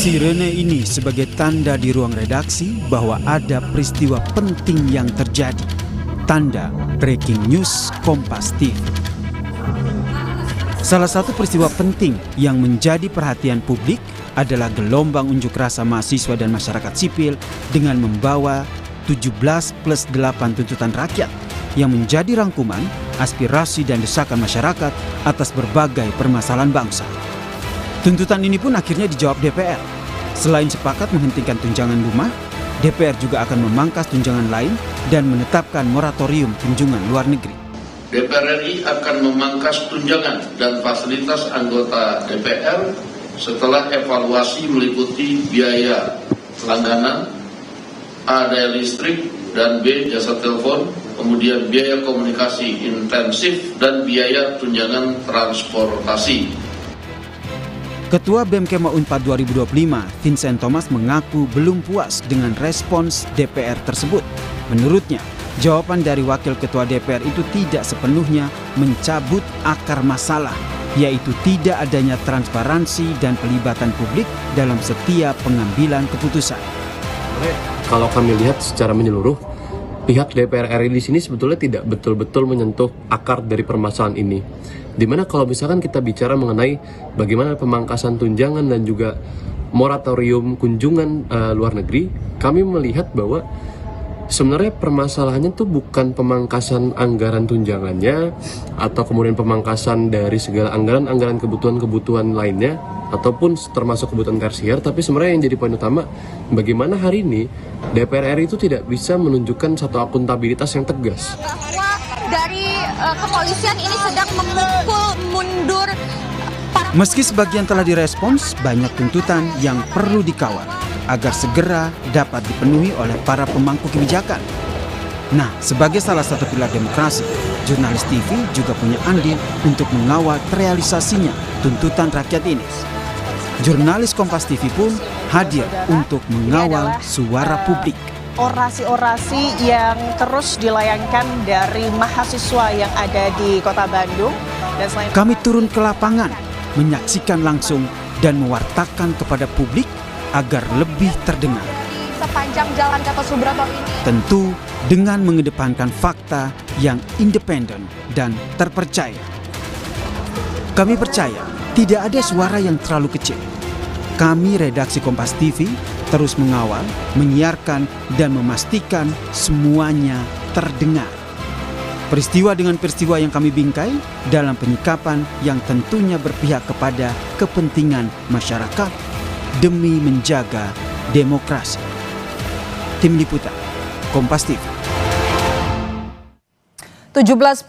Sirene ini sebagai tanda di ruang redaksi bahwa ada peristiwa penting yang terjadi. Tanda breaking news Kompas TV. Salah satu peristiwa penting yang menjadi perhatian publik adalah gelombang unjuk rasa mahasiswa dan masyarakat sipil dengan membawa 17+8 tuntutan rakyat yang menjadi rangkuman aspirasi dan desakan masyarakat atas berbagai permasalahan bangsa. Tuntutan ini pun akhirnya dijawab DPR. Selain sepakat menghentikan tunjangan rumah, DPR juga akan memangkas tunjangan lain dan menetapkan moratorium kunjungan luar negeri. DPR RI akan memangkas tunjangan dan fasilitas anggota DPR setelah evaluasi meliputi biaya langganan, A. daya listrik, dan B. jasa telepon, kemudian biaya komunikasi intensif, dan biaya tunjangan transportasi. Ketua BEM Kema Unpad 2025, Vincent Thomas mengaku belum puas dengan respons DPR tersebut. Menurutnya, jawaban dari Wakil Ketua DPR itu tidak sepenuhnya mencabut akar masalah, yaitu tidak adanya transparansi dan pelibatan publik dalam setiap pengambilan keputusan. Kalau kami lihat secara menyeluruh, pihak DPR RI di sini sebetulnya tidak betul-betul menyentuh akar dari permasalahan ini. Dimana kalau misalkan kita bicara mengenai bagaimana pemangkasan tunjangan dan juga moratorium kunjungan luar negeri, kami melihat bahwa sebenarnya permasalahannya tuh bukan pemangkasan anggaran tunjangannya atau kemudian pemangkasan dari segala anggaran kebutuhan-kebutuhan lainnya ataupun termasuk kebutuhan tersier, tapi sebenarnya yang jadi poin utama bagaimana hari ini DPR RI itu tidak bisa menunjukkan satu akuntabilitas yang tegas. Dari kepolisian ini sedang memukul mundur para... Meski sebagian telah direspons, banyak tuntutan yang perlu dikawal agar segera dapat dipenuhi oleh para pemangku kebijakan. Nah, sebagai salah satu pilar demokrasi, jurnalis TV juga punya andil untuk mengawal terrealisasinya tuntutan rakyat ini. Jurnalis Kompas TV pun hadir untuk mengawal suara publik. Orasi-orasi yang terus dilayangkan dari mahasiswa yang ada di Kota Bandung. Dan selain kami turun ke lapangan, menyaksikan langsung dan mewartakan kepada publik agar lebih terdengar. Sepanjang jalan Gatot Subroto ini. Tentu dengan mengedepankan fakta yang independen dan terpercaya. Kami percaya tidak ada suara yang terlalu kecil. Kami redaksi Kompas TV terus mengawal, menyiarkan, dan memastikan semuanya terdengar. Peristiwa dengan peristiwa yang kami bingkai dalam penyikapan yang tentunya berpihak kepada kepentingan masyarakat demi menjaga demokrasi. Tim Liputan, Kompas TV. 17+8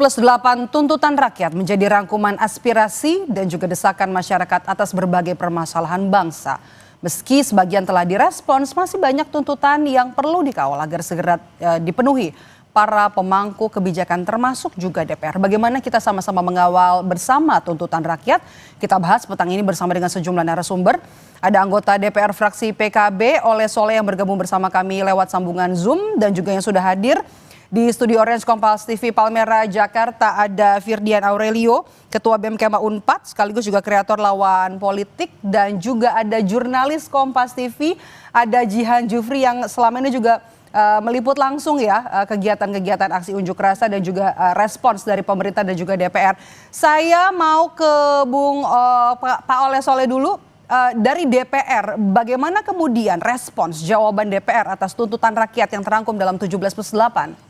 tuntutan rakyat menjadi rangkuman aspirasi dan juga desakan masyarakat atas berbagai permasalahan bangsa. Meski sebagian telah direspons, masih banyak tuntutan yang perlu dikawal agar segera dipenuhi para pemangku kebijakan termasuk juga DPR. Bagaimana kita sama-sama mengawal bersama tuntutan rakyat? Kita bahas petang ini bersama dengan sejumlah narasumber. Ada anggota DPR fraksi PKB Oleh Soleh yang bergabung bersama kami lewat sambungan Zoom dan juga yang sudah hadir di Studio Orange Kompas TV Palmera, Jakarta ada Firdian Aurelio, Ketua BEM Kema Unpad, sekaligus juga kreator lawan politik, dan juga ada jurnalis Kompas TV, ada Jihan Jufri yang selama ini juga meliput langsung ya kegiatan-kegiatan aksi unjuk rasa dan juga respons dari pemerintah dan juga DPR. Saya mau ke Pak Oleh Soleh dulu. Dari DPR, bagaimana kemudian respons jawaban DPR atas tuntutan rakyat yang terangkum dalam 17+8?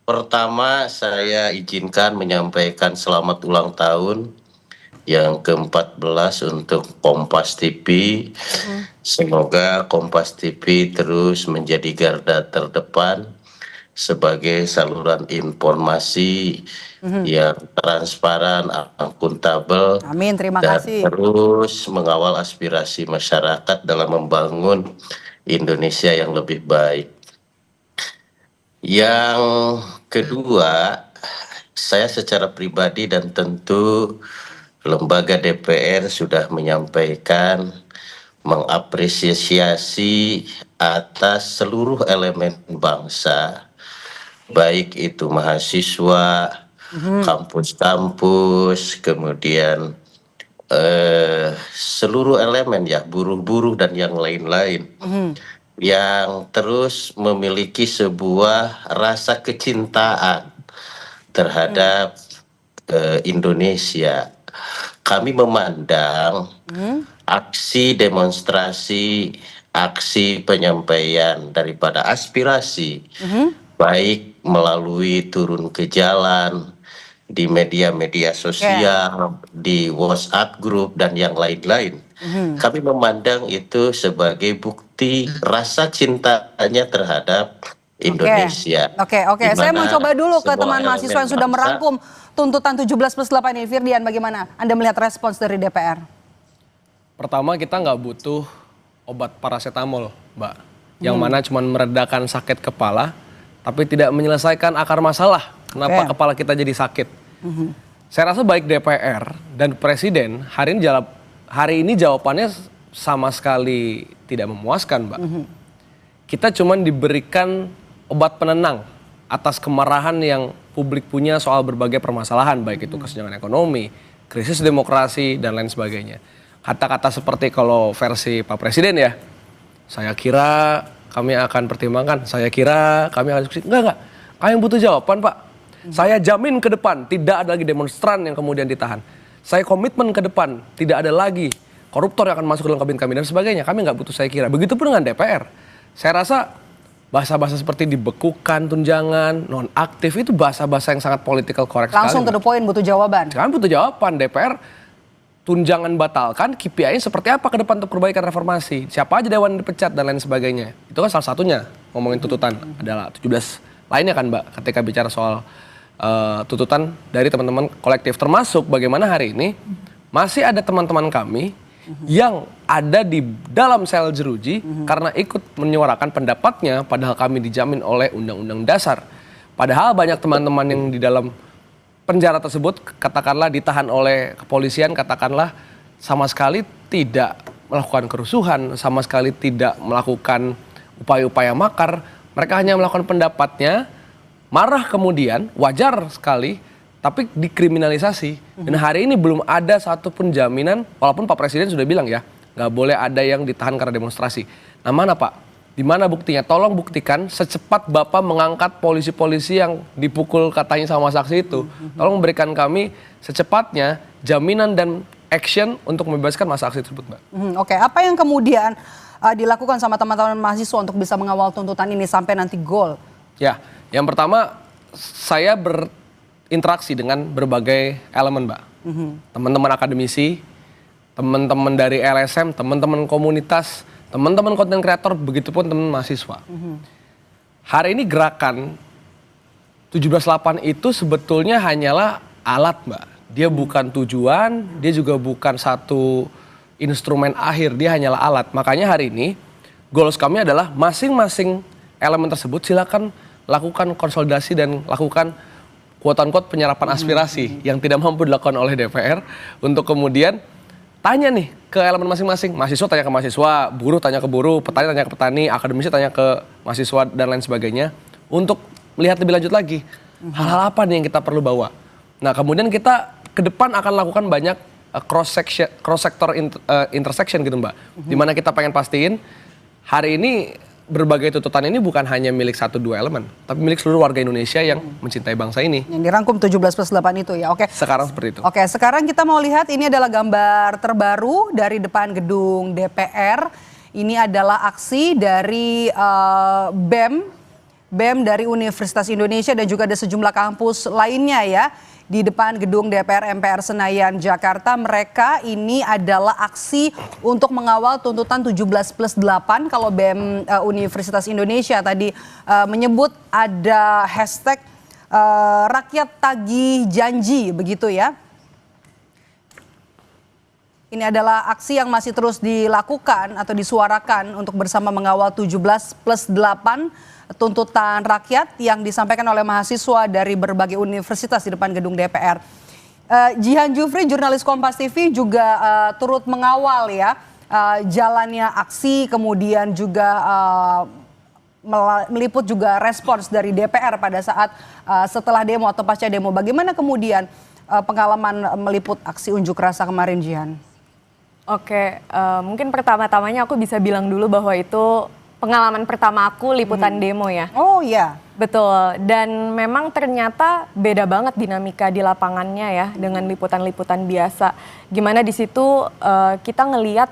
Pertama saya izinkan menyampaikan selamat ulang tahun yang ke-14 untuk Kompas TV. Semoga Kompas TV terus menjadi garda terdepan sebagai saluran informasi yang transparan, akuntabel, amin, terima dan kasih. terus mengawal aspirasi masyarakat dalam membangun Indonesia yang lebih baik. Yang kedua, saya secara pribadi dan tentu lembaga DPR sudah menyampaikan mengapresiasi atas seluruh elemen bangsa, baik itu mahasiswa, kampus-kampus, kemudian seluruh elemen ya, buruh-buruh dan yang lain-lain yang terus memiliki sebuah rasa kecintaan terhadap Indonesia. Kami memandang aksi demonstrasi, aksi penyampaian daripada aspirasi, baik melalui turun ke jalan, di media-media sosial, di WhatsApp group dan yang lain-lain. Kami memandang itu sebagai bukti rasa cintanya terhadap Indonesia. Oke. Saya mau coba dulu ke teman mahasiswa yang sudah merangkum tuntutan 17+8 ini. Firdian, bagaimana Anda melihat respons dari DPR? Pertama, kita nggak butuh obat paracetamol, Mbak. Yang mana cuma meredakan sakit kepala, tapi tidak menyelesaikan akar masalah. Kenapa kepala kita jadi sakit? Saya rasa baik DPR dan Presiden hari ini jawabannya sama sekali tidak memuaskan, Mbak. Kita cuma diberikan obat penenang atas kemarahan yang publik punya soal berbagai permasalahan, baik itu kesenjangan ekonomi, krisis demokrasi, dan lain sebagainya. Kata-kata seperti kalau versi Pak Presiden ya, saya kira kami akan pertimbangkan, saya kira kami akan diskusi. Enggak. Kami butuh jawaban, Pak. Saya jamin ke depan tidak ada lagi demonstran yang kemudian ditahan. Saya komitmen ke depan tidak ada lagi koruptor yang akan masuk dalam kabinet kami dan sebagainya. Kami nggak butuh saya kira. Begitupun dengan DPR. Saya rasa bahasa-bahasa seperti dibekukan, tunjangan, non-aktif itu bahasa-bahasa yang sangat political correct sekali. Langsung to the point, butuh jawaban. Kami butuh jawaban. DPR tunjangan batalkan, KPI-nya seperti apa ke depan untuk perbaikan reformasi. Siapa aja dewan dipecat dan lain sebagainya. Itu kan salah satunya ngomongin tuntutan adalah 17 lainnya kan, Mbak, ketika bicara soal tuntutan dari teman-teman kolektif. Termasuk bagaimana hari ini masih ada teman-teman kami yang ada di dalam sel jeruji karena ikut menyuarakan pendapatnya padahal kami dijamin oleh Undang-Undang Dasar. Padahal banyak teman-teman yang di dalam penjara tersebut katakanlah ditahan oleh kepolisian, katakanlah sama sekali tidak melakukan kerusuhan, sama sekali tidak melakukan upaya-upaya makar. Mereka hanya melakukan pendapatnya, marah kemudian, wajar sekali, tapi dikriminalisasi. Dan hari ini belum ada satupun jaminan, walaupun Pak Presiden sudah bilang ya, nggak boleh ada yang ditahan karena demonstrasi. Nah mana Pak? Di mana buktinya? Tolong buktikan secepat Bapak mengangkat polisi-polisi yang dipukul katanya sama saksi itu. Tolong berikan kami secepatnya jaminan dan action untuk membebaskan masa aksi tersebut, Mbak. Oke, apa yang kemudian dilakukan sama teman-teman mahasiswa untuk bisa mengawal tuntutan ini sampai nanti goal? Ya, yang pertama saya berinteraksi dengan berbagai elemen, Mbak. Teman-teman akademisi, teman-teman dari LSM, teman-teman komunitas, teman-teman konten kreator, begitupun teman mahasiswa. Hari ini gerakan 17.8 itu sebetulnya hanyalah alat, Mbak. Dia bukan tujuan, dia juga bukan satu instrumen akhir, dia hanyalah alat. Makanya hari ini goals kami adalah masing-masing elemen tersebut silakan lakukan konsolidasi dan lakukan quote-unquote penyerapan aspirasi yang tidak mampu dilakukan oleh DPR untuk kemudian tanya nih ke elemen masing-masing. Mahasiswa tanya ke mahasiswa, buruh tanya ke buruh, petani tanya ke petani, akademisi tanya ke mahasiswa dan lain sebagainya untuk melihat lebih lanjut lagi hal-hal apa nih yang kita perlu bawa. Nah kemudian kita ke depan akan lakukan banyak cross sector intersection gitu Mbak. Dimana kita pengen pastiin hari ini berbagai tuntutan ini bukan hanya milik 1-2 elemen, tapi milik seluruh warga Indonesia yang mencintai bangsa ini. Yang dirangkum 17+8 itu ya, oke. Sekarang seperti itu. Oke, sekarang kita mau lihat ini adalah gambar terbaru dari depan gedung DPR. Ini adalah aksi dari BEM dari Universitas Indonesia dan juga ada sejumlah kampus lainnya ya. Di depan gedung DPR MPR Senayan, Jakarta. Mereka ini adalah aksi untuk mengawal tuntutan 17+8. Kalau BEM Universitas Indonesia tadi menyebut ada hashtag rakyat tagih janji, begitu ya. Ini adalah aksi yang masih terus dilakukan atau disuarakan untuk bersama mengawal 17+8 tuntutan rakyat yang disampaikan oleh mahasiswa dari berbagai universitas di depan gedung DPR. Jihan Jufri, jurnalis Kompas TV juga turut mengawal ya jalannya aksi, kemudian juga meliput juga respons dari DPR pada saat setelah demo atau pasca demo. Bagaimana kemudian pengalaman meliput aksi unjuk rasa kemarin, Jihan? Oke, mungkin pertama-tamanya aku bisa bilang dulu bahwa itu pengalaman pertama aku liputan demo ya. Oh iya. Betul, dan memang ternyata beda banget dinamika di lapangannya ya dengan liputan-liputan biasa. Gimana di situ kita ngeliat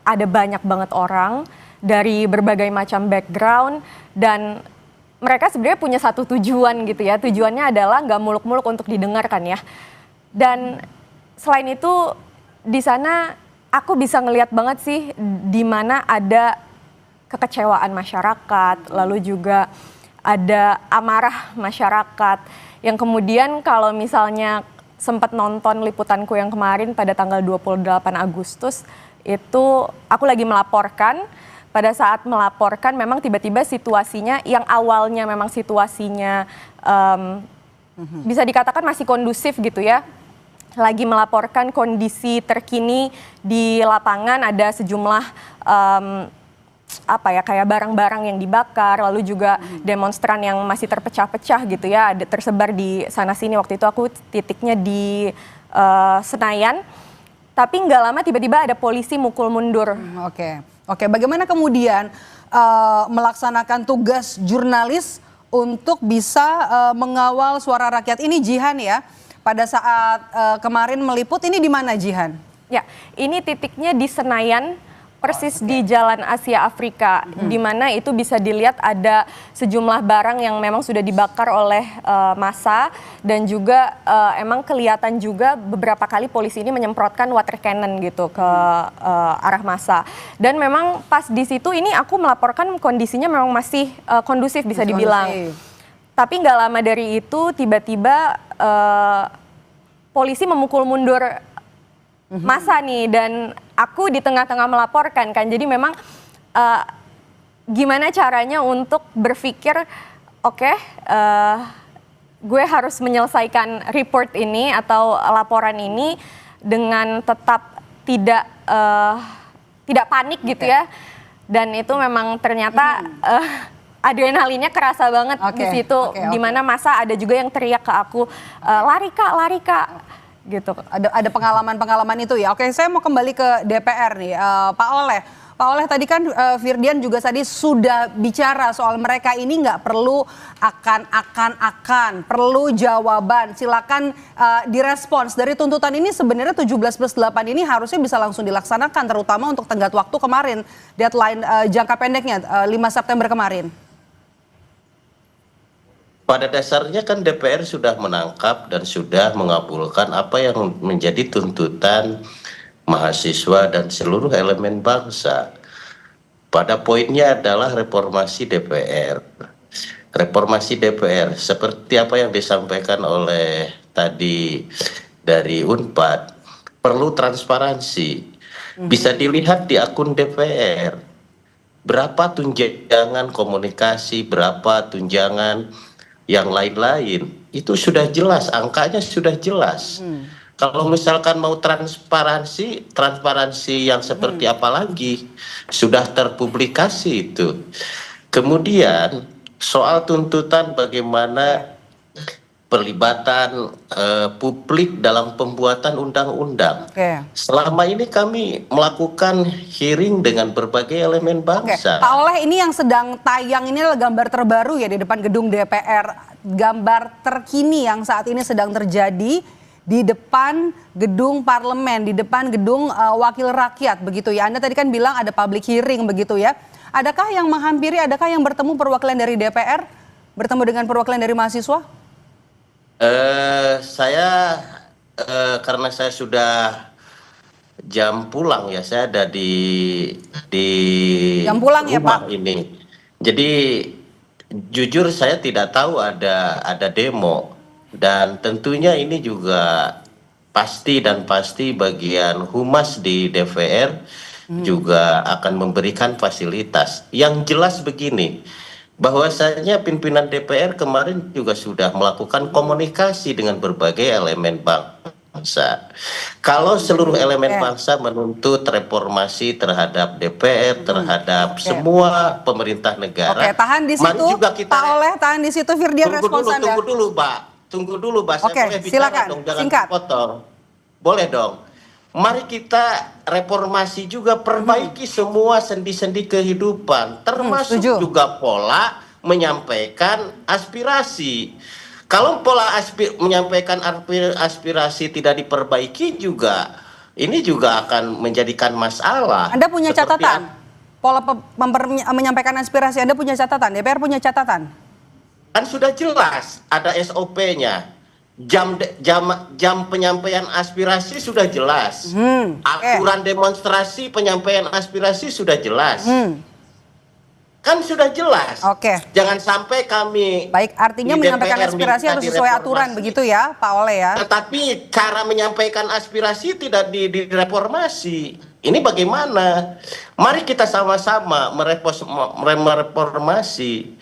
ada banyak banget orang dari berbagai macam background dan mereka sebenarnya punya satu tujuan gitu ya. Tujuannya adalah nggak muluk-muluk untuk didengarkan ya. Dan selain itu di sana aku bisa ngeliat banget sih di mana ada kekecewaan masyarakat, lalu juga ada amarah masyarakat yang kemudian kalau misalnya sempat nonton liputanku yang kemarin pada tanggal 28 Agustus itu aku lagi melaporkan. Pada saat melaporkan memang tiba-tiba situasinya yang awalnya memang situasinya bisa dikatakan masih kondusif gitu ya. Lagi melaporkan kondisi terkini di lapangan, ada sejumlah kayak barang-barang yang dibakar, lalu juga demonstran yang masih terpecah-pecah gitu ya, ada tersebar di sana sini. Waktu itu aku titiknya di Senayan, tapi nggak lama tiba-tiba ada polisi mukul mundur. Oke. Bagaimana kemudian melaksanakan tugas jurnalis untuk bisa mengawal suara rakyat ini, Jihan ya? Pada saat kemarin meliput ini di mana, Jihan? Ya, ini titiknya di Senayan, persis di Jalan Asia Afrika, di mana itu bisa dilihat ada sejumlah barang yang memang sudah dibakar oleh massa dan juga emang kelihatan juga beberapa kali polisi ini menyemprotkan water cannon gitu ke arah massa. Dan memang pas di situ ini aku melaporkan kondisinya memang masih kondusif bisa dibilang. Tapi nggak lama dari itu tiba-tiba polisi memukul mundur massa nih dan aku di tengah-tengah melaporkan kan. Jadi memang gimana caranya untuk berpikir gue harus menyelesaikan report ini atau laporan ini dengan tetap tidak panik gitu ya. Dan itu memang ternyata adrenalinnya kerasa banget di situ, di mana masa ada juga yang teriak ke aku, lari kak, gitu. Ada pengalaman-pengalaman itu ya. Oke, saya mau kembali ke DPR nih, Pak Oleh. Pak Oleh tadi kan Firdian juga tadi sudah bicara soal mereka ini nggak perlu akan, perlu jawaban. Silakan direspons. Dari tuntutan ini sebenarnya 17+8 ini harusnya bisa langsung dilaksanakan, terutama untuk tenggat waktu kemarin, deadline jangka pendeknya 5 September kemarin. Pada dasarnya kan DPR sudah menangkap dan sudah mengabulkan apa yang menjadi tuntutan mahasiswa dan seluruh elemen bangsa. Pada poinnya adalah reformasi DPR. Reformasi DPR seperti apa yang disampaikan oleh tadi dari Unpad, perlu transparansi. Bisa dilihat di akun DPR. Berapa tunjangan komunikasi, berapa tunjangan yang lain-lain, itu sudah jelas, angkanya sudah jelas. Kalau misalkan mau transparansi yang seperti apa lagi, sudah terpublikasi itu. Kemudian soal tuntutan bagaimana pelibatan publik dalam pembuatan undang-undang. Selama ini kami melakukan hearing dengan berbagai elemen bangsa. Pak Oleh, ini yang sedang tayang ini adalah gambar terbaru ya di depan gedung DPR. Gambar terkini yang saat ini sedang terjadi di depan gedung parlemen, di depan gedung wakil rakyat begitu ya. Anda tadi kan bilang ada public hearing begitu ya. Adakah yang menghampiri, adakah yang bertemu perwakilan dari DPR, bertemu dengan perwakilan dari mahasiswa? Karena saya sudah jam pulang ya, saya ada di jam pulang rumah ya, Pak? Ini. Jadi jujur saya tidak tahu ada demo, dan tentunya ini juga pasti bagian humas di DPR juga akan memberikan fasilitas. Yang jelas begini, bahwasanya pimpinan DPR kemarin juga sudah melakukan komunikasi dengan berbagai elemen bangsa. Kalau seluruh elemen bangsa menuntut reformasi terhadap DPR, terhadap semua pemerintah negara. Tahan di situ, juga kita, Pak Oleh, tahan di situ, Firdian, respons Anda. Tunggu dulu, Mbak. tunggu dulu, Mbak. Saya Oke, boleh bicara silakan. dong, jangan Singkat. dipotong. Boleh dong. Mari kita reformasi juga, perbaiki semua sendi-sendi kehidupan, termasuk setuju. juga pola menyampaikan aspirasi. Kalau pola menyampaikan aspirasi tidak diperbaiki juga, ini juga akan menjadikan masalah. Anda punya Seperti catatan? Pola menyampaikan aspirasi, Anda punya catatan? DPR punya catatan? Kan sudah jelas ada SOP-nya. Jam penyampaian aspirasi sudah jelas. Aturan demonstrasi penyampaian aspirasi sudah jelas. Kan sudah jelas. Oke. Jangan sampai kami Baik, artinya di menyampaikan DPR aspirasi minta harus sesuai aturan direformasi. begitu ya, Pak Ole ya? Tetapi cara menyampaikan aspirasi tidak direformasi. Ini bagaimana? Mari kita sama-sama mereformasi.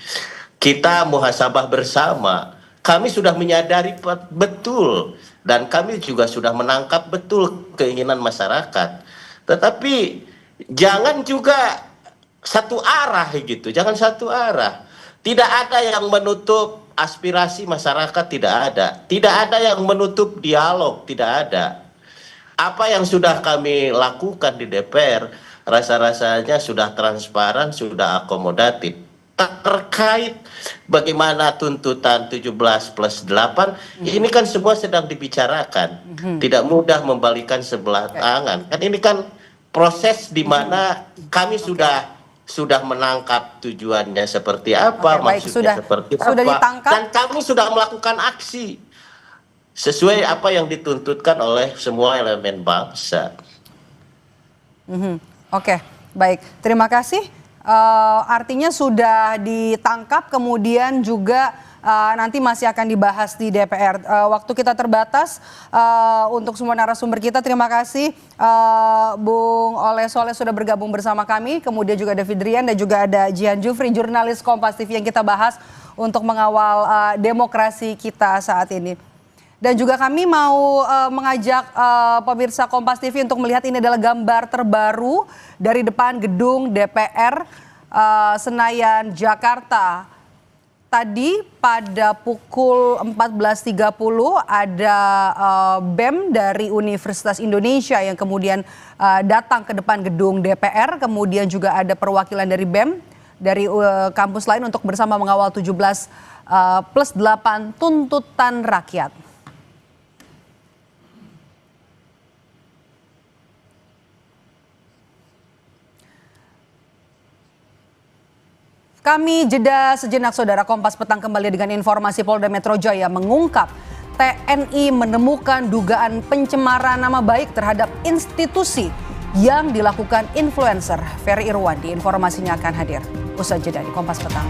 Kita muhasabah bersama. Kami sudah menyadari betul dan kami juga sudah menangkap betul keinginan masyarakat. Tetapi jangan juga satu arah gitu, jangan satu arah. Tidak ada yang menutup aspirasi masyarakat, tidak ada. Tidak ada yang menutup dialog, tidak ada. Apa yang sudah kami lakukan di DPR, rasa-rasanya sudah transparan, sudah akomodatif. Terkait bagaimana tuntutan 17+8, ini kan semua sedang dibicarakan. Tidak mudah membalikan sebelah tangan. Kan ini kan proses di mana kami sudah menangkap tujuannya seperti apa, Oke, baik, maksudnya seperti apa, sudah ditangkap. dan kami sudah melakukan aksi sesuai apa yang dituntutkan oleh semua elemen bangsa. Oke, baik. Terima kasih. Artinya sudah ditangkap, kemudian juga nanti masih akan dibahas di DPR. Waktu kita terbatas untuk semua narasumber kita. Terima kasih Bung Ole Soleh sudah bergabung bersama kami. Kemudian juga David Rian dan juga ada Jihan Jufri, jurnalis Kompas TV yang kita bahas untuk mengawal demokrasi kita saat ini. Dan juga kami mau mengajak pemirsa Kompas TV untuk melihat ini adalah gambar terbaru dari depan gedung DPR Senayan, Jakarta. Tadi pada pukul 14.30 ada BEM dari Universitas Indonesia yang kemudian datang ke depan gedung DPR. Kemudian juga ada perwakilan dari BEM dari kampus lain untuk bersama mengawal 17+8 tuntutan rakyat. Kami jeda sejenak, Saudara. Kompas Petang kembali dengan informasi. Polda Metro Jaya mengungkap TNI menemukan dugaan pencemaran nama baik terhadap institusi yang dilakukan influencer. Ferry Irwandi informasinya akan hadir usai jeda di Kompas Petang.